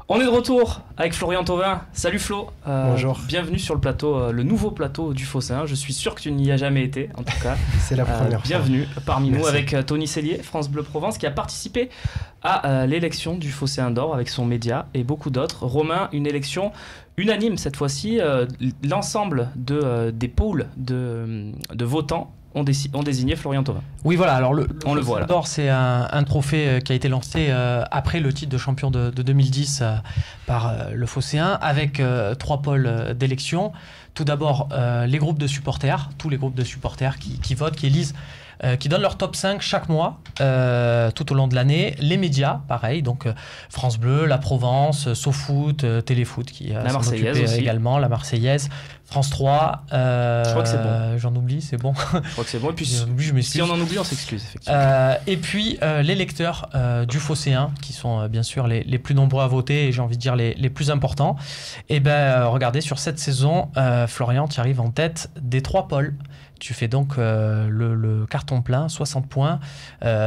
On est de retour avec Florian Thauvin. Salut Flo. Bonjour. Bienvenue sur le plateau, le nouveau plateau du Phocéen. Je suis sûr que tu n'y as jamais été, en tout cas. C'est la première fois. Bienvenue parmi Merci. nous avec Tony Cellier, France Bleu Provence, qui a participé à l'élection du Phocéen d'Or avec son média et beaucoup d'autres. Romain, une élection unanime cette fois-ci. L'ensemble des pôles de votants ont désigné Florian Thauvin. Oui, voilà. Alors On le voit là. d'or, c'est un trophée qui a été lancé après le titre de champion de 2010 par le Phocéen, avec 3 pôles d'élection. Tout d'abord, les groupes de supporters, tous les groupes de supporters qui votent, qui élisent, qui donnent leur top 5 chaque mois, tout au long de l'année. Les médias, pareil, donc France Bleu, La Provence, SoFoot, Téléfoot, qui La Marseillaise aussi. également, la Marseillaise, France 3. Je crois que c'est bon. J'en oublie, c'est bon. Je crois que c'est bon. Et puis, Je m'excuse. si on en oublie, on s'excuse, effectivement. Et puis les lecteurs du Phocéen, qui sont bien sûr les plus nombreux à voter et j'ai envie de dire les plus importants. Et regardez, sur cette saison, Florian, tu arrives en tête des 3 pôles. Tu fais donc le carton plein, 60 points.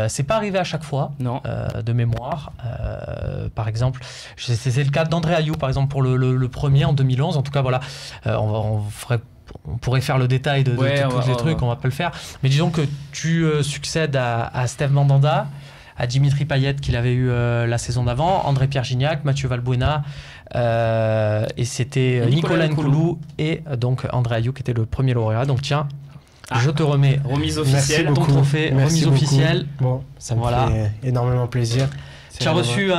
C'est pas arrivé à chaque fois, Non. de mémoire. Par exemple, c'est le cas d'André Ayou, par exemple, pour le premier en 2011. En tout cas, voilà, on pourrait faire le détail de tous les trucs, on va pas le faire. Mais disons que tu succèdes à Steve Mandanda, à Dimitri Payet qu'il avait eu la saison d'avant, André-Pierre Gignac, Mathieu Valbuena, et c'était Nicolas Nkoulou et donc André Ayou qui était le premier lauréat. Donc tiens, je te remets Remise officielle. ton trophée, remise officielle. Bon, ça me Voilà. fait énormément plaisir. Tu as reçu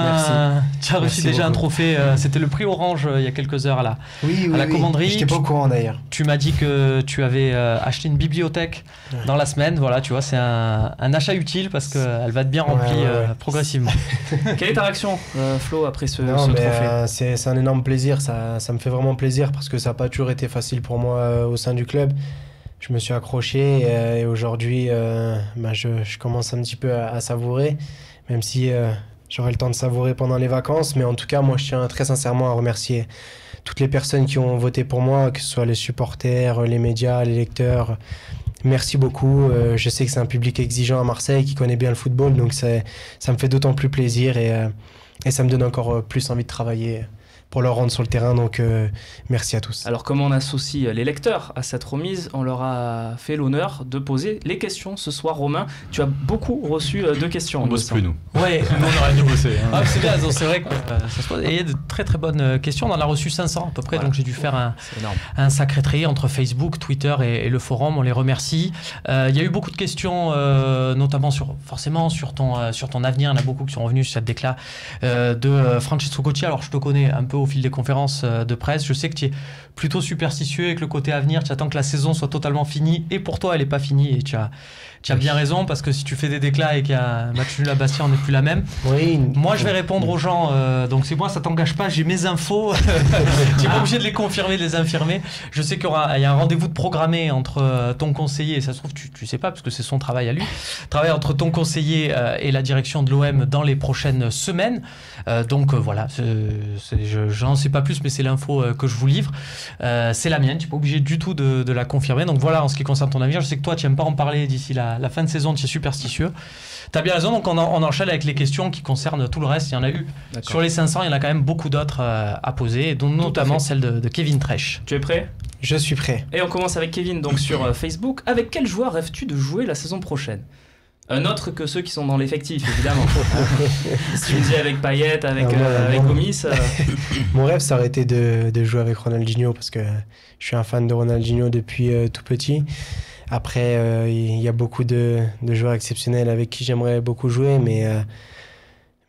déjà un trophée, c'était le prix Orange il y a quelques heures là. Oui, à la commanderie. J'étais pas au courant d'ailleurs. Tu m'as dit que tu avais acheté une bibliothèque dans la semaine. Voilà, tu vois, c'est un achat utile parce qu'elle va être bien remplie progressivement. Quelle est ta réaction, Flo, après ce Non, mais trophée? c'est un énorme plaisir. Ça me fait vraiment plaisir parce que ça n'a pas toujours été facile pour moi au sein du club. Je me suis accroché et aujourd'hui, je commence un petit peu à savourer, même si j'aurai le temps de savourer pendant les vacances. Mais en tout cas, moi, je tiens très sincèrement à remercier toutes les personnes qui ont voté pour moi, que ce soit les supporters, les médias, les lecteurs. Merci beaucoup. Je sais que c'est un public exigeant à Marseille qui connaît bien le football, donc ça me fait d'autant plus plaisir et ça me donne encore plus envie de travailler pour leur rendre sur le terrain, donc merci à tous. Alors, comment on associe les lecteurs à cette remise? On leur a fait l'honneur de poser les questions ce soir. Romain, tu as beaucoup reçu de questions. On bosse plus, nous. Ouais, Nous, on aurait dû bosser. Hein. c'est bien, c'est vrai que ça se pose. Et il y a de très très bonnes questions. On en a reçu 500 à peu près, Voilà. Donc j'ai dû faire C'est énorme. un sacré tri entre Facebook, Twitter et le forum. On les remercie. Il y a eu beaucoup de questions, notamment sur ton avenir. Il y en a beaucoup qui sont revenus sur cette déclat de Francesco Cotti. Alors je te connais un peu au fil des conférences de presse. Je sais que tu es plutôt superstitieux avec le côté avenir. Tu attends que la saison soit totalement finie. Et pour toi, elle n'est pas finie. Et tu as bien raison, parce que si tu fais des déclats et qu'il y a un match nul à Bastia, on n'est plus la même. Oui. Moi, je vais répondre aux gens. Donc, c'est moi, ça t'engage pas. J'ai mes infos. Tu n'es pas obligé de les confirmer, de les infirmer. Je sais qu'il y a un rendez-vous de programmé entre ton conseiller, et ça se trouve, tu sais pas, parce que c'est son travail à lui. Travail entre ton conseiller et la direction de l'OM dans les prochaines semaines. Donc, voilà. J'en sais pas plus, mais c'est l'info que je vous livre. C'est la mienne. Tu n'es pas obligé du tout de la confirmer. Donc, voilà, en ce qui concerne ton avenir, je sais que toi, tu n'aimes pas en parler d'ici la fin de saison, tu es superstitieux. Tu as bien raison, donc on enchaîne avec les questions qui concernent tout le reste. Il y en a eu. D'accord. Sur les 500, il y en a quand même beaucoup d'autres à poser, dont notamment celle de Kevin Tresch. Tu es prêt? Je suis prêt. Et on commence avec Kevin, donc sur Facebook. Avec quel joueur rêves-tu de jouer la saison prochaine? Un autre que ceux qui sont dans l'effectif, évidemment. Si tu me dis avec Payet, avec Gomis... Mon rêve, ça aurait été de jouer avec Ronaldinho parce que je suis un fan de Ronaldinho depuis tout petit. Après, il y a beaucoup de joueurs exceptionnels avec qui j'aimerais beaucoup jouer, mais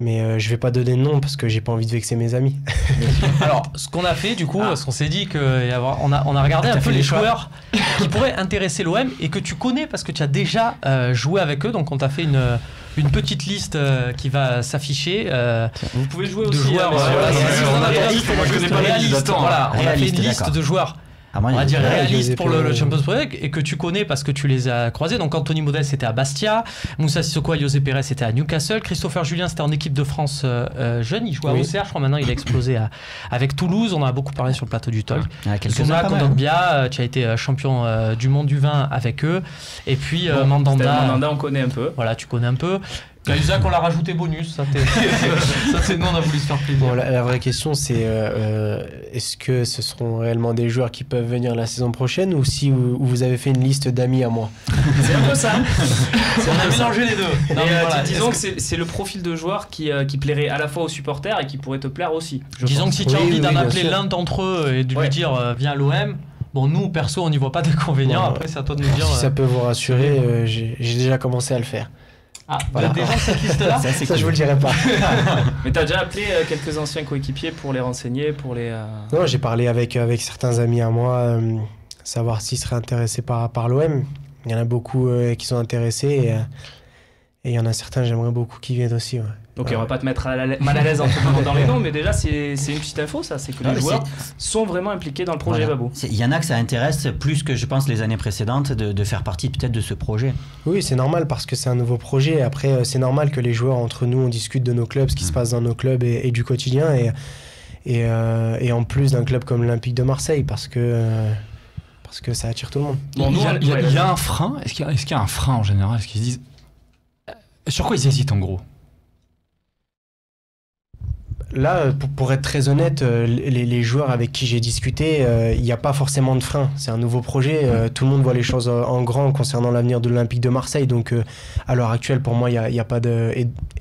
je vais pas donner de nom parce que j'ai pas envie de vexer mes amis. Alors, ce qu'on a fait du coup, parce qu'on s'est dit qu'on a regardé un peu les joueurs qui pourraient intéresser l'OM et que tu connais parce que tu as déjà joué avec eux. Donc, on t'a fait une petite liste qui va s'afficher. Vous pouvez jouer de aussi. joueurs. Moi, je connais pas les listes. Attends. Voilà, on a fait une liste de joueurs. On va dire réaliste pour le Champions League et que tu connais parce que tu les as croisés. Donc Anthony Modeste c'était à Bastia, Moussa Sissoko et José Pérez c'était à Newcastle, Christopher Julien c'était en équipe de France jeune, il jouait à Auxerre, je crois maintenant il a explosé avec Toulouse, on en a beaucoup parlé sur le plateau du Talk. Souma Kondogbia, tu as été champion du monde du vin avec eux, et puis Mandanda on connaît un peu. Voilà, tu connais un peu. Cahuzac, on l'a rajouté bonus, ça c'est nous, on a voulu se faire plaisir. Bon, la vraie question, c'est est-ce que ce seront réellement des joueurs qui peuvent venir la saison prochaine ou si vous avez fait une liste d'amis à moi? C'est un peu ça. On a mélangé les deux. Non, voilà, disons que c'est le profil de joueur qui plairait à la fois aux supporters et qui pourrait te plaire aussi. Disons que si tu as envie d'en appeler sûr. l'un d'entre eux et de lui dire viens à l'OM, bon, nous perso, on n'y voit pas d'inconvénient. Après, c'est à toi de nous dire. Si ça peut vous rassurer, j'ai déjà commencé à le faire. Ah, Voilà. déjà cette liste-là Ça, je vous le dirai pas. Mais t'as déjà appelé quelques anciens coéquipiers pour les renseigner, pour les. Non, j'ai parlé avec certains amis à moi, savoir s'ils seraient intéressés par l'OM. Il y en a beaucoup qui sont intéressés et il y en a certains, j'aimerais beaucoup qu'ils viennent aussi. Ouais. Ok, on va pas te mettre mal à l'aise en te demandant les noms, mais déjà c'est une petite info ça, c'est que les joueurs sont vraiment impliqués dans le projet Babou. Il y en a que ça intéresse plus que je pense les années précédentes de faire partie peut-être de ce projet. Oui, c'est normal parce que c'est un nouveau projet. Après, c'est normal que les joueurs entre nous, on discute de nos clubs, ce qui se passe dans nos clubs et du quotidien et en plus d'un club comme l'Olympique de Marseille parce que ça attire tout le monde. Bon, Il y a un frein. Est-ce qu'il y a un frein en général? Est-ce qu'ils se disent sur quoi ils hésitent en gros? Là, pour être très honnête, les joueurs avec qui j'ai discuté, il n'y a pas forcément de frein. C'est un nouveau projet. Tout le monde voit les choses en grand concernant l'avenir de l'Olympique de Marseille. Donc, à l'heure actuelle, pour moi, il n'y a pas de...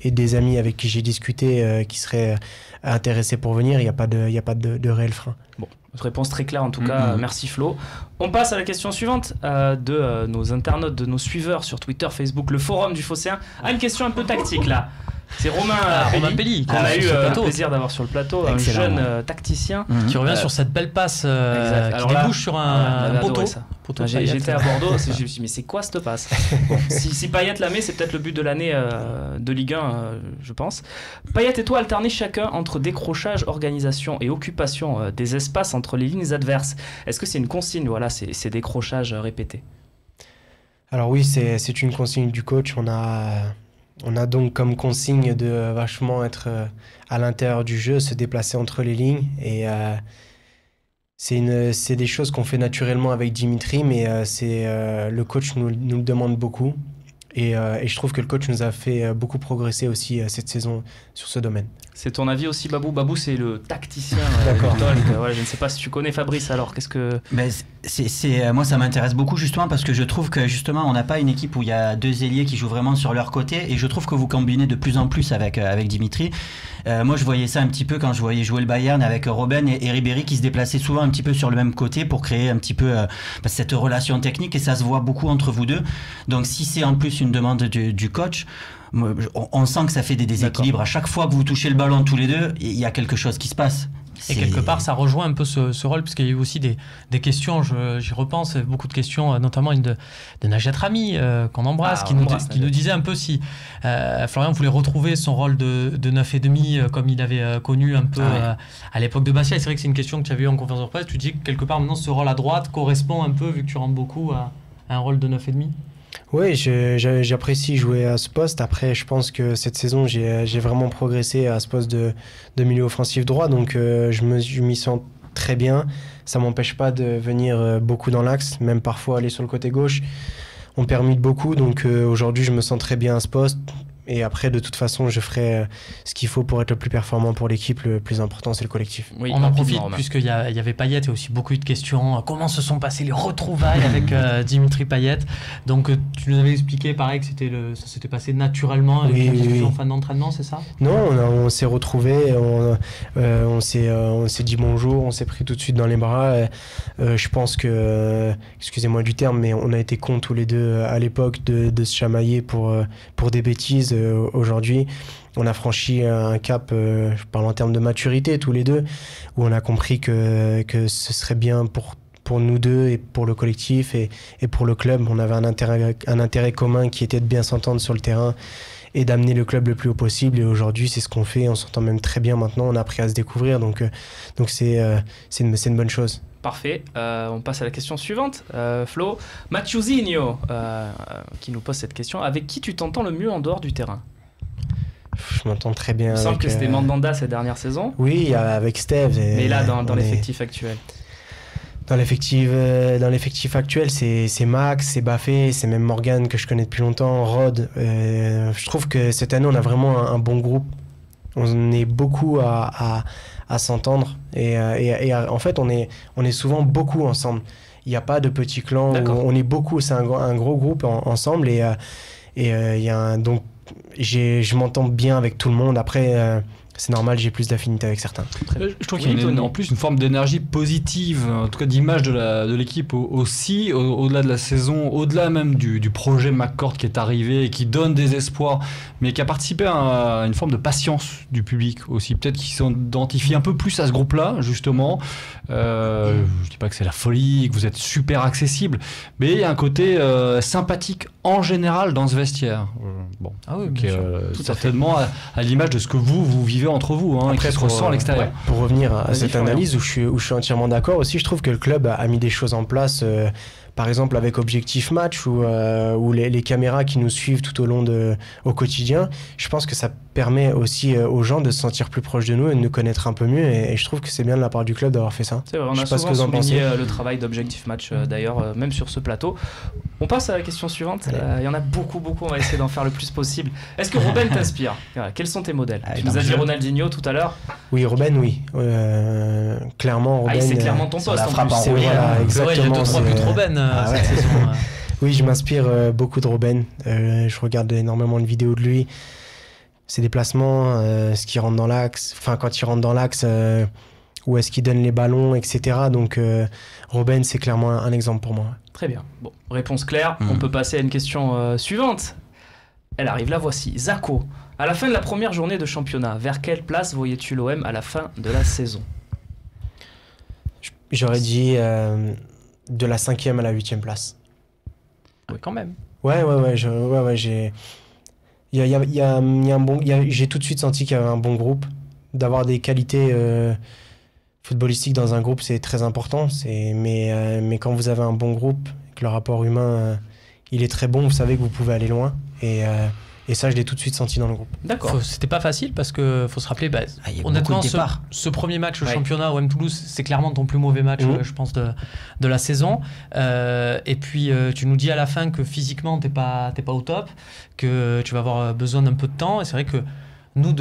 Et des amis avec qui j'ai discuté qui seraient intéressés pour venir, il n'y a pas de réel frein. Bon, réponse très claire en tout cas. Merci Flo. On passe à la question suivante de nos internautes, de nos suiveurs sur Twitter, Facebook, le forum du Phocéen. Une question un peu tactique là. C'est Romain Pelli, qu'on a eu le plaisir d'avoir sur le plateau, excellent, un jeune tacticien qui revient sur cette belle passe qui débouche sur un poteau. J'étais à Bordeaux, je me suis dit mais c'est quoi cette passe? Bon, si Payet la met, c'est peut-être le but de l'année de Ligue 1, je pense. Payet et toi alternez chacun entre décrochage, organisation et occupation des espaces entre les lignes adverses. Est-ce que c'est une consigne, voilà, ces décrochages répétés? Alors oui, c'est une consigne du coach. On a donc comme consigne de vachement être à l'intérieur du jeu, se déplacer entre les lignes. Et c'est des choses qu'on fait naturellement avec Dimitri, mais le coach nous le demande beaucoup. Et je trouve que le coach nous a fait beaucoup progresser aussi cette saison sur ce domaine. C'est ton avis aussi, Babou? Babou, c'est le tacticien. D'accord. Voilà, je ne sais pas si tu connais Fabrice, alors qu'est-ce que... Moi, ça m'intéresse beaucoup justement parce que je trouve que justement, on n'a pas une équipe où il y a deux ailiers qui jouent vraiment sur leur côté et je trouve que vous combinez de plus en plus avec Dimitri. Moi, je voyais ça un petit peu quand je voyais jouer le Bayern avec Robben et Ribéry qui se déplaçaient souvent un petit peu sur le même côté pour créer un petit peu cette relation technique et ça se voit beaucoup entre vous deux. Donc, si c'est en plus une demande du coach... On sent que ça fait des déséquilibres. À chaque fois que vous touchez le ballon tous les deux, il y a quelque chose qui se passe. Et quelque part, ça rejoint un peu ce rôle, puisqu'il y a eu aussi des questions, j'y repense, beaucoup de questions, notamment une de Najat Rami, qu'on embrasse, qui nous disait un peu si Florian voulait retrouver son rôle de 9,5 comme il avait connu un peu à l'époque de Bastia. Et c'est vrai que c'est une question que tu avais eu en conférence de presse. Tu dis que quelque part, maintenant, ce rôle à droite correspond un peu, vu que tu rentres beaucoup, à un rôle de 9,5. Oui, j'apprécie jouer à ce poste. Après, je pense que cette saison, j'ai vraiment progressé à ce poste de milieu offensif droit. Donc, je m'y sens très bien. Ça ne m'empêche pas de venir beaucoup dans l'axe, même parfois aller sur le côté gauche. On permet beaucoup. Donc, aujourd'hui, je me sens très bien à ce poste. Et après, de toute façon, je ferai ce qu'il faut pour être le plus performant pour l'équipe. Le plus important, c'est le collectif. Oui, on en profite, puisqu'il y avait Payet et aussi beaucoup de questions. Comment se sont passées les retrouvailles avec Dimitri Payet? Donc, tu nous avais expliqué, pareil, que ça s'était passé naturellement avec en fin d'entraînement, c'est ça? Non, on s'est retrouvés, on s'est dit bonjour, on s'est pris tout de suite dans les bras. Je pense que, excusez-moi du terme, mais on a été cons tous les deux à l'époque de se chamailler pour des bêtises. Aujourd'hui, on a franchi un cap, je parle en termes de maturité tous les deux, où on a compris que ce serait bien pour nous deux et pour le collectif et pour le club. On avait un intérêt commun qui était de bien s'entendre sur le terrain et d'amener le club le plus haut possible. Et aujourd'hui, c'est ce qu'on fait. On s'entend même très bien maintenant. On a appris à se découvrir. Donc c'est une bonne chose. Parfait. On passe à la question suivante. Flo, Mathieuzinho qui nous pose cette question. Avec qui tu t'entends le mieux en dehors du terrain? Je m'entends très bien. Il me semble que c'était Mandanda cette dernière saison. Oui, avec Steve. Mais là, dans l'effectif actuel. Dans l'effectif actuel, c'est Max, c'est Baffé, c'est même Morgan que je connais depuis longtemps, Rod. Je trouve que cette année, on a vraiment un bon groupe. On est beaucoup à s'entendre et en fait, on est souvent beaucoup ensemble. Il n'y a pas de petits clans, on est beaucoup, c'est un gros groupe ensemble et donc je m'entends bien avec tout le monde. Après, c'est normal, j'ai plus d'affinité avec certains. Je trouve qu'il y a en plus une forme d'énergie positive, en tout cas d'image de l'équipe aussi, au-delà de la saison, au-delà même du projet McCourt qui est arrivé et qui donne des espoirs, mais qui a participé à une forme de patience du public aussi. Peut-être qu'ils s'identifient un peu plus à ce groupe-là, justement. Je dis pas que c'est la folie, que vous êtes super accessible, mais il y a un côté sympathique en général dans ce vestiaire. Certainement à l'image de ce que vous vivez entre vous, hein, après, qui se ressent à l'extérieur. Pour revenir à cette analyse où je suis entièrement d'accord aussi, je trouve que le club a mis des choses en place, par exemple avec Objectif Match ou les caméras qui nous suivent tout au long au quotidien. Je pense que ça permet aussi aux gens de se sentir plus proches de nous et de nous connaître un peu mieux et je trouve que c'est bien de la part du club d'avoir fait ça. C'est vrai, on a souvent souligné le travail d'Objectif Match d'ailleurs, même sur ce plateau. On passe à la question suivante. Il y en a beaucoup, on va essayer d'en faire le plus possible. Est-ce que Robben t'inspire? Quels sont tes modèles? Tu nous as dit Ronaldinho tout à l'heure. Oui, Robben, oui. Clairement, Robben. C'est clairement ton poste. La frappe en rouillère. Exactement. Il y a 2-3 buts de Robben cette saison. Oui, je m'inspire beaucoup de Robben. Je regarde énormément de vidéos de lui. Ses déplacements, ce qu'il rentre dans l'axe, enfin quand il rentre dans l'axe, où est-ce qu'il donne les ballons, etc. Donc Robben, c'est clairement un exemple pour moi. Très bien. Bon, réponse claire. On peut passer à une question suivante. Elle arrive, la voici. Zako, à la fin de la première journée de championnat, vers quelle place voyais-tu l'OM à la fin de la saison? J'aurais dit de la 5e à la 8e place. Oui, quand même. Ouais, j'ai... J'ai tout de suite senti qu'il y avait un bon groupe. D'avoir des qualités footballistiques dans un groupe, c'est très important. Mais quand vous avez un bon groupe, que le rapport humain il est très bon, vous savez que vous pouvez aller loin. Et ça, je l'ai tout de suite senti dans le groupe. D'accord. C'était pas facile parce que faut se rappeler, honnêtement, ce premier match au championnat OM Toulouse, c'est clairement ton plus mauvais match, je pense, de la saison. Et puis, tu nous dis à la fin que physiquement, t'es pas au top, que tu vas avoir besoin d'un peu de temps. Et c'est vrai que nous,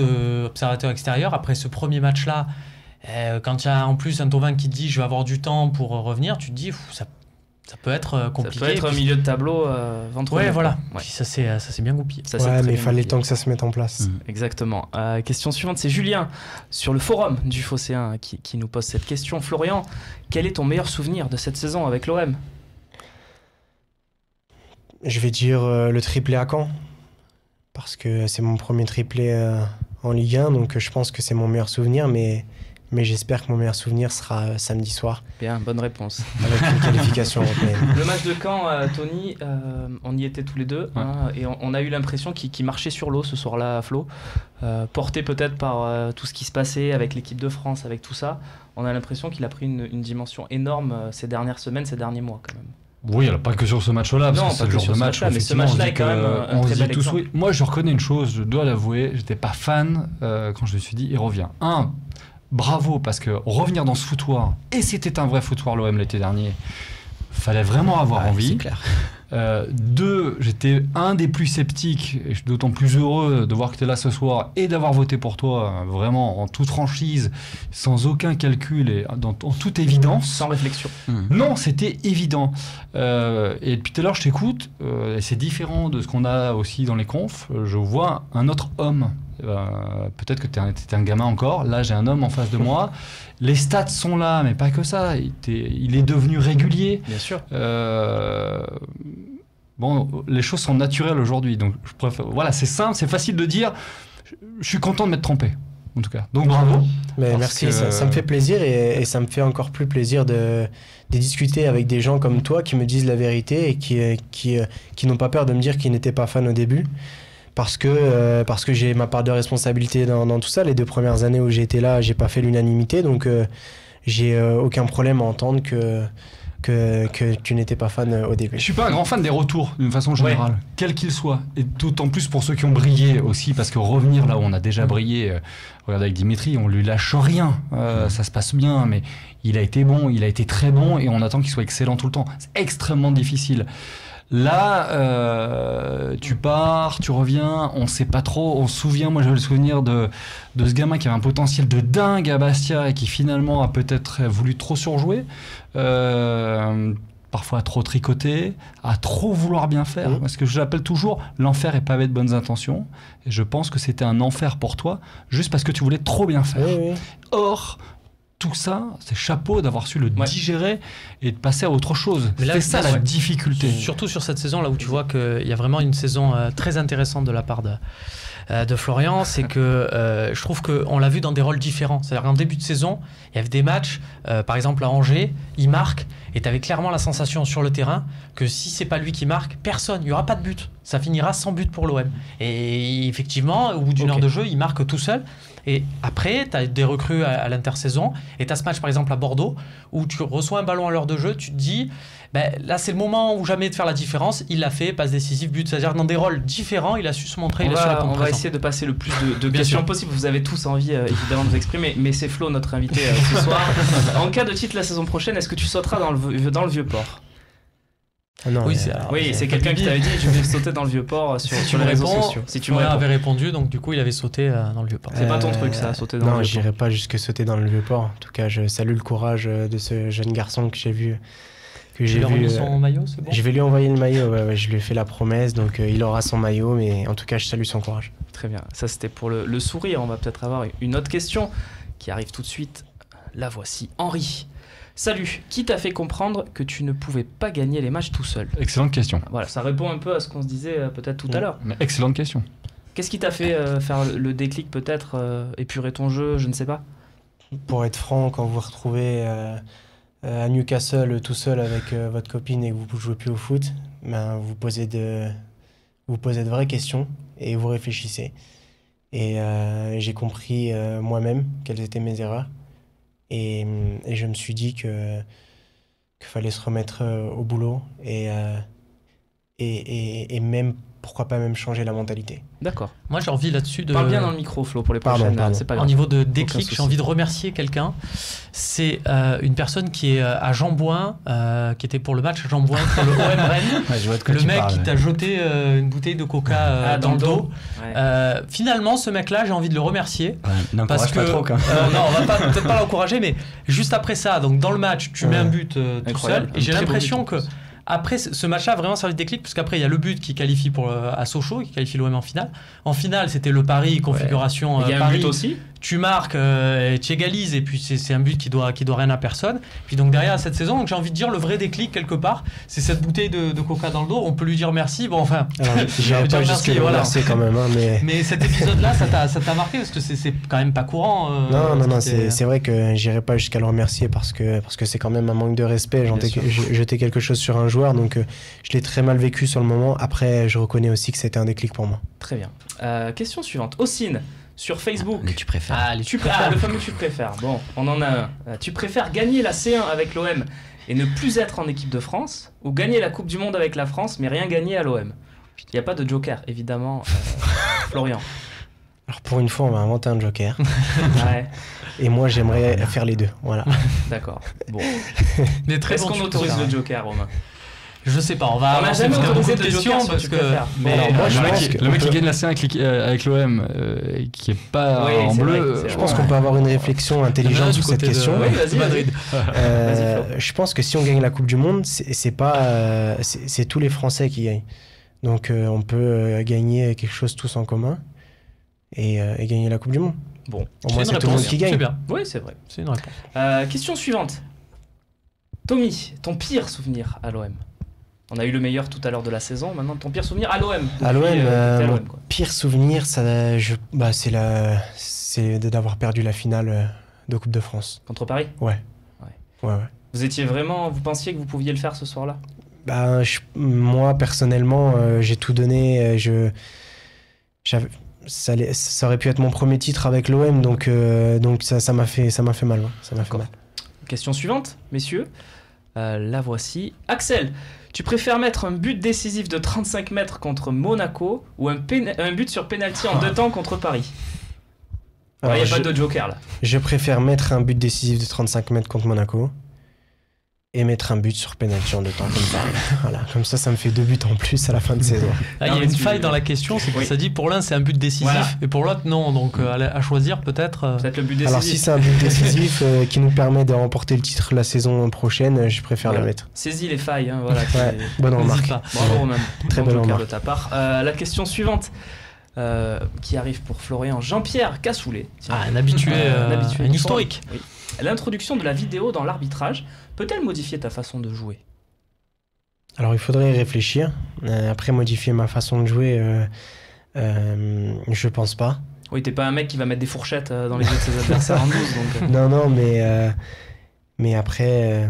observateurs extérieurs, après ce premier match-là, quand il y a en plus un Thauvin qui te dit je vais avoir du temps pour revenir, tu te dis ça peut être compliqué. Ça peut être un milieu de tableau ventre. Ouais, voilà. Ouais. Puis ça s'est bien goupillé. Mais il fallait le temps que ça se mette en place. Exactement. Question suivante, c'est Julien sur le forum du Phocéen qui nous pose cette question. Florian, quel est ton meilleur souvenir de cette saison avec l'OM? Je vais dire le triplé à Caen. Parce que c'est mon premier triplé en Ligue 1. Donc je pense que c'est mon meilleur souvenir. Mais j'espère que mon meilleur souvenir sera samedi soir. Bien, bonne réponse. Avec une qualification européenne. Le match de Caen, Tony, on y était tous les deux. Et on a eu l'impression qu'il marchait sur l'eau ce soir-là à Flo. Porté peut-être par tout ce qui se passait avec l'équipe de France, avec tout ça. On a l'impression qu'il a pris une dimension énorme ces dernières semaines, ces derniers mois quand même. Oui, alors pas que sur ce match-là, parce que c'est le genre de match, mais ce match-là est quand même un très bel exemple. Moi, je reconnais une chose, je dois l'avouer, j'étais pas fan quand je me suis dit, il revient. Bravo, parce que revenir dans ce foutoir, et c'était un vrai foutoir l'OM l'été dernier, fallait vraiment avoir envie. C'est clair. 2, j'étais un des plus sceptiques, et je suis d'autant plus heureux de voir que tu es là ce soir et d'avoir voté pour toi, vraiment en toute franchise, sans aucun calcul et en toute évidence. Sans réflexion. Non, c'était évident. Et depuis tout à l'heure, je t'écoute, et c'est différent de ce qu'on a aussi dans les confs. Je vois un autre homme. Peut-être que t'étais un gamin encore. Là, j'ai un homme en face de moi. Les stats sont là, mais pas que ça. Il est devenu régulier. Bien sûr. Bon, les choses sont naturelles aujourd'hui. Donc, je préfère. Voilà, c'est simple, c'est facile de dire. Je suis content de m'être trompé, en tout cas. Donc, bravo. Mais merci, ça me fait plaisir et ça me fait encore plus plaisir de discuter avec des gens comme toi qui me disent la vérité et qui n'ont pas peur de me dire qu'ils n'étaient pas fans au début. Parce que j'ai ma part de responsabilité dans tout ça. Les 2 premières années où j'ai été là, j'ai pas fait l'unanimité, donc j'ai aucun problème à entendre que que tu n'étais pas fan au début. Je suis pas un grand fan des retours d'une façon générale, quels qu'ils soient. Et d'autant plus pour ceux qui ont brillé aussi, parce que revenir là où on a déjà brillé, regardez avec Dimitri, on lui lâche rien, ça se passe bien, mais il a été bon, il a été très bon, et on attend qu'il soit excellent tout le temps. C'est extrêmement difficile. Là, tu pars, tu reviens, on sait pas trop. On se souvient, moi j'avais le souvenir de ce gamin qui avait un potentiel de dingue à Bastia et qui finalement a peut-être voulu trop surjouer, parfois à trop tricoter, à trop vouloir bien faire. Parce que je l'appelle toujours, l'enfer est pavé de bonnes intentions. Et je pense que c'était un enfer pour toi, juste parce que tu voulais trop bien faire. Oui. Or, tout ça, c'est chapeau d'avoir su le digérer et de passer à autre chose. Mais là, c'est ça la difficulté. Surtout sur cette saison, là où tu vois qu'il y a vraiment une saison très intéressante de la part de Florian, c'est que je trouve qu'on l'a vu dans des rôles différents. C'est-à-dire qu'en début de saison, il y avait des matchs, par exemple à Angers, il marque, et tu avais clairement la sensation sur le terrain que si c'est pas lui qui marque, personne, il n'y aura pas de but. Ça finira sans but pour l'OM. Et effectivement, au bout d'une heure de jeu, il marque tout seul. Et après, tu as des recrues à l'intersaison, et tu as ce match par exemple à Bordeaux, où tu reçois un ballon à l'heure de jeu, tu te dis, là c'est le moment où jamais de faire la différence, il l'a fait, passe décisive, but, c'est-à-dire dans des rôles différents, il a su se montrer, il a su répondre On va présent. essayer de passer le plus de questions possible, vous avez tous envie évidemment de vous exprimer, mais c'est Flo notre invité ce soir. En cas de titre la saison prochaine, est-ce que tu sauteras dans le Vieux-Port ? Non, Oui, c'est quelqu'un qui t'avait dit je vais sauter dans le Vieux-Port sur les réseaux sociaux. Si tu me Florian réponds. avait répondu, donc du coup il avait sauté dans le Vieux-Port. C'est pas ton truc ça, sauter dans le Non, Vieux-Port. j'irai pas jusque sauter dans le Vieux-Port. En tout cas, je salue le courage de ce jeune garçon que j'ai vu. Tu lui as remis son maillot, c'est bon ? Je vais lui envoyer le maillot, ouais, je lui ai fait la promesse, donc il aura son maillot, mais en tout cas, je salue son courage. Très bien, ça c'était pour le sourire. On va peut-être avoir une autre question qui arrive tout de suite. La voici, Henri. Salut, qui t'a fait comprendre que tu ne pouvais pas gagner les matchs tout seul ? Excellente question. Voilà, ça répond un peu à ce qu'on se disait peut-être tout à l'heure. Mais excellente question. Qu'est-ce qui t'a fait faire le déclic peut-être, épurer ton jeu, je ne sais pas ? Pour être franc, quand vous vous retrouvez à Newcastle tout seul avec votre copine et que vous ne jouez plus au foot, vous posez de vraies questions et vous réfléchissez. Et j'ai compris moi-même quelles étaient mes erreurs. Et je me suis dit qu'il fallait se remettre au boulot et même, pourquoi pas même changer la mentalité. D'accord. Moi j'ai envie là-dessus de... Parle bien dans le micro, Flo, pour les prochaines. Pardon. C'est pas Au grave. niveau de Aucun déclic, souci. j'ai envie de remercier quelqu'un. C'est une personne qui est à Jean-Bouin, qui était pour le match Jean-Bouin pour le OM Rennes. Ouais, je vois de quoi Le tu mec parles. qui t'a jeté une bouteille de coca dans le dos. Ouais. Finalement, ce mec-là, j'ai envie de le remercier. Ouais, n'encourage Parce que, pas trop quand même. non, on va peut-être pas l'encourager, mais juste après ça, donc dans le match, tu mets un but tout Incroyable. seul. Et j'ai Un très beau l'impression but, en que plus. après ce match-là a vraiment servi de déclic, parce qu'après il y a le but qui qualifie à Sochaux, qui qualifie l'OM en finale. En finale, c'était le Paris, configuration Il y a un Paris. but aussi. Tu marques, tu égalises, et puis c'est un but qui doit rien à personne. Puis donc derrière cette saison, donc j'ai envie de dire le vrai déclic quelque part, c'est cette bouteille de coca dans le dos. On peut lui dire merci. Bon, enfin, Alors, j'irai dire pas merci, jusqu'à le voilà. remercier quand même, Mais cet épisode-là, ça t'a marqué, parce que c'est quand même pas courant. Non, c'était- c'est vrai que j'irai pas jusqu'à le remercier parce que c'est quand même un manque de respect. Bien sûr. Jeter quelque chose sur un joueur, donc je l'ai très mal vécu sur le moment. Après, je reconnais aussi que c'était un déclic pour moi. Très bien. Question suivante. Ossine, sur Facebook. Mais tu préfères. Le fameux tu préfères. Bon, on en a un. Tu préfères gagner la C1 avec l'OM et ne plus être en équipe de France, ou gagner la Coupe du Monde avec la France mais rien gagner à l'OM ? Il n'y a pas de joker, évidemment. Florian. Alors pour une fois, on va inventer un joker. Ouais, Et moi, j'aimerais faire les deux. Voilà. d'accord. Bon. Mais très Est-ce bon, qu'on tu autorise préfères. le joker, Romain ? Je sais pas, on va On n'a avancer jamais parce qu'il y a autorisé beaucoup de de questions joker sur parce tu que. préfères. Mais Alors, moi, je Le pense mec, que le mec on qui peut- gagne la C1 avec l'OM, qui est pas Oui, en c'est bleu. vrai, c'est Je vrai. pense qu'on peut avoir une réflexion intelligente sur cette question. Oui, vas-y, Madrid. Vas-y, Je pense que si on gagne la Coupe du Monde, c'est pas, c'est tous les Français qui gagnent. Donc on peut gagner quelque chose tous en commun et gagner la Coupe du Monde. Bon. Au moins, c'est tout le monde qui C'est gagne. bien, Oui, c'est vrai. c'est une réponse. Question suivante. Tommy, ton pire souvenir à l'OM ? On a eu le meilleur tout à l'heure de la saison, maintenant ton pire souvenir à l'OM. À l'OM, mon quoi. pire souvenir, c'est d'avoir perdu la finale de Coupe de France. Contre Paris. Ouais. Vous étiez vraiment, vous pensiez que vous pouviez le faire ce soir-là ? Moi, personnellement, j'ai tout donné. Ça aurait pu être mon premier titre avec l'OM, donc ça m'a fait mal. Ouais. Ça m'a fait D'accord. mal. Question suivante, messieurs. La voici. Axel, tu préfères mettre un but décisif de 35 mètres contre Monaco ou un but sur pénalty en 2 temps contre Paris? Il n'y a pas de joker là. Je préfère mettre un but décisif de 35 mètres contre Monaco et mettre un but sur pénalty en 2 temps comme Paris. Voilà, comme ça me fait 2 buts en plus à la fin de saison. Il y a une faille dans la question, c'est que ça dit pour l'un c'est un but décisif et pour l'autre non. Donc à choisir peut-être. Peut-être le but décisif. Alors si c'est un but décisif qui nous permet de remporter le titre la saison prochaine, je préfère le mettre. Saisis les failles, hein, voilà. Bonne remarque. Bravo Romain. Très bonne remarque de ta part. La question suivante. Qui arrive pour Florian. Jean-Pierre Cassoulet. Un habitué, un historique. Oui. L'introduction de la vidéo dans l'arbitrage peut-elle modifier ta façon de jouer? Alors il faudrait y réfléchir. Après modifier ma façon de jouer, je pense pas. Oui, t'es pas un mec qui va mettre des fourchettes dans les yeux de ses adversaires en 12. Donc, Non, mais après,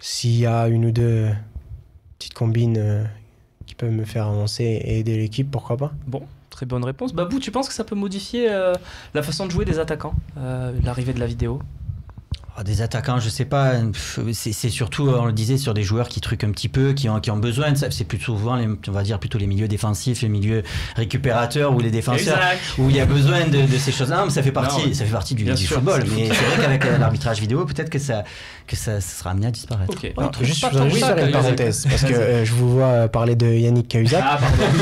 s'il y a une ou deux petites combines qui peuvent me faire avancer et aider l'équipe, pourquoi pas? Bon, très bonne réponse. Babou, tu penses que ça peut modifier la façon de jouer des attaquants, l'arrivée de la vidéo? Des attaquants, je sais pas. C'est surtout, on le disait, sur des joueurs qui truquent un petit peu, qui ont besoin de ça. C'est plus souvent, on va dire, plutôt les milieux défensifs, les milieux récupérateurs ou les défenseurs où il y a besoin de ces choses-là. Mais ça fait partie du football. Mais c'est vrai qu'avec l'arbitrage vidéo, peut-être que ça sera amené à disparaître. Okay. Je voudrais juste faire une parenthèse parce que je vous vois parler de Yannick Cahuzac.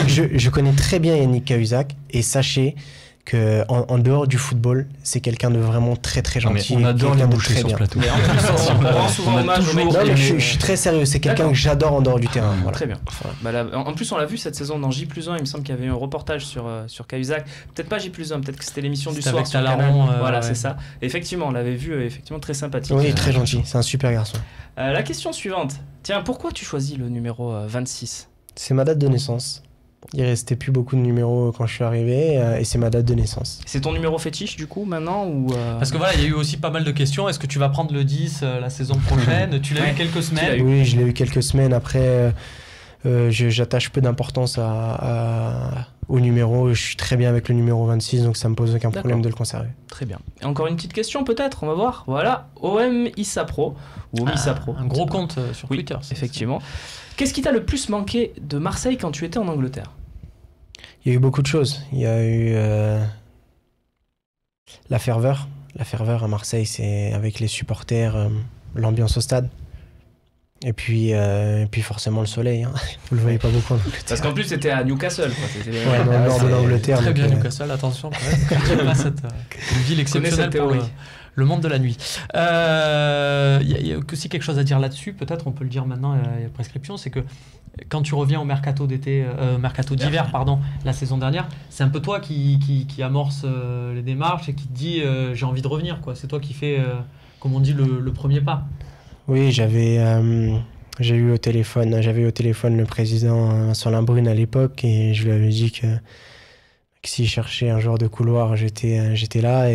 Je connais très bien Yannick Cahuzac et sachez que en dehors du football, c'est quelqu'un de vraiment très très gentil. On adore les boucher sur ce plateau. Mais en plus, on rend souvent hommage au mec. Non, mais je suis très sérieux, c'est quelqu'un que j'adore en dehors du terrain. Voilà. Très bien. Bah là, en plus, on l'a vu cette saison dans J+1, il me semble qu'il y avait eu un reportage sur Cahuzac. Peut-être pas J+1, peut-être que c'était l'émission du soir avec sur Talaron. Voilà, c'est ça. Et effectivement, on l'avait vu, effectivement très sympathique. Oui, très gentil, c'est un super garçon. La question suivante. Tiens, pourquoi tu choisis le numéro 26? C'est ma date de naissance. Il restait plus beaucoup de numéros quand je suis arrivé et c'est ma date de naissance. C'est ton numéro fétiche du coup maintenant ou Parce que voilà, il y a eu aussi pas mal de questions. Est-ce que tu vas prendre le 10 la saison prochaine? Tu l'as eu quelques semaines? Oui, je l'ai eu quelques semaines. Après, j'attache peu d'importance au numéro. Je suis très bien avec le numéro 26, donc ça me pose aucun problème de le conserver. Très bien. Et encore une petite question peut-être, on va voir. Voilà, OM Issa Pro ou OM Issa Pro. Un gros compte sur Twitter. Effectivement. Qu'est-ce qui t'a le plus manqué de Marseille quand tu étais en Angleterre? Il y a eu beaucoup de choses. Il y a eu la ferveur. La ferveur à Marseille, c'est avec les supporters, l'ambiance au stade. Et puis forcément le soleil. Hein. Vous le voyez pas beaucoup en Angleterre. Parce qu'en plus, c'était à Newcastle. Dans le nord de l'Angleterre. Très bien Newcastle, attention quand même. Une ville exceptionnelle pour le monde de la nuit. Il y a aussi quelque chose à dire là-dessus, peut-être on peut le dire maintenant, il y a prescription, c'est que quand tu reviens au mercato d'hiver, la saison dernière, c'est un peu toi qui amorce les démarches et qui te dit j'ai envie de revenir, quoi. C'est toi qui fais, comme on dit, le premier pas. Oui, j'avais eu au téléphone le président Vincent Limbrune à l'époque et je lui avais dit que s'il cherchait un joueur de couloir, j'étais là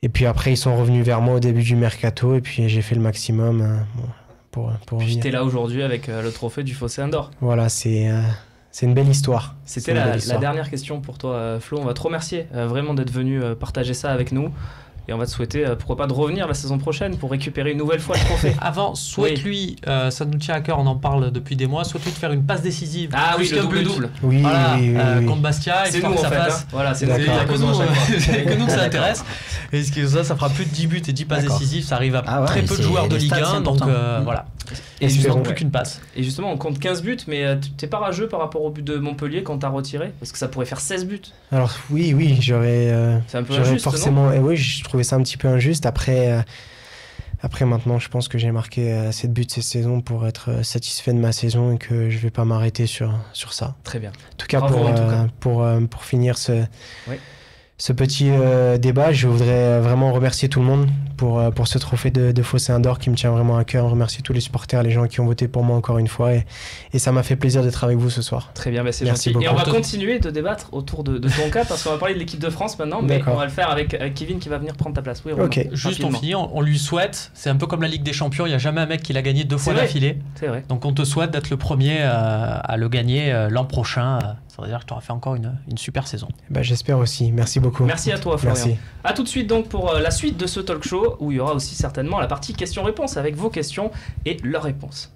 et puis après ils sont revenus vers moi au début du mercato et puis j'ai fait le maximum pour puis t'es là aujourd'hui avec le trophée du Phocéen d'Or. Voilà, c'est une belle histoire. C'était la dernière question pour toi, Flo. On va te remercier vraiment d'être venu partager ça avec nous. Et on va te souhaiter, pourquoi pas, de revenir la saison prochaine pour récupérer une nouvelle fois le trophée. Avant, souhaite-lui, ça nous tient à cœur, on en parle depuis des mois, souhaite-lui de faire une passe décisive. Ah oui, le double. Oui, voilà, oui. Contre Bastia, c'est nous que ça en fait. passe. Hein. Voilà, c'est que nous que ça intéresse. Et ça fera plus de 10 buts et 10 passes décisives. Ça arrive à très peu de joueurs de Ligue 1. Donc voilà. Et il ne manque plus qu'une passe. Et justement, on compte 15 buts, mais t'es pas rageux par rapport au but de Montpellier quand t'as retiré? Parce que ça pourrait faire 16 buts. Alors oui, j'aurais forcément. Oui, je trouvais ça un petit peu injuste. Après, maintenant, je pense que j'ai marqué 7 buts cette saison pour être satisfait de ma saison et que je vais pas m'arrêter sur ça. Très bien. En tout cas, pour finir ce petit débat, je voudrais vraiment remercier tout le monde pour ce trophée de Phocéen d'Or qui me tient vraiment à cœur. Remercier tous les supporters, les gens qui ont voté pour moi encore une fois. Et ça m'a fait plaisir d'être avec vous ce soir. Très bien, c'est Merci gentil. beaucoup. Et on va continuer de débattre autour de ton cas parce qu'on va parler de l'équipe de France maintenant, mais on va le faire avec Kevin qui va venir prendre ta place. Oui, Romain. Okay. Juste on finit, on lui souhaite, c'est un peu comme la Ligue des Champions, il n'y a jamais un mec qui l'a gagné 2 fois d'affilée. C'est vrai. Donc on te souhaite d'être le premier à le gagner l'an prochain. Ça veut dire que tu auras fait encore une super saison. J'espère aussi. Merci beaucoup. Merci à toi, Florian. Merci. A tout de suite donc pour la suite de ce talk show. où il y aura aussi certainement la partie questions-réponses avec vos questions et leurs réponses.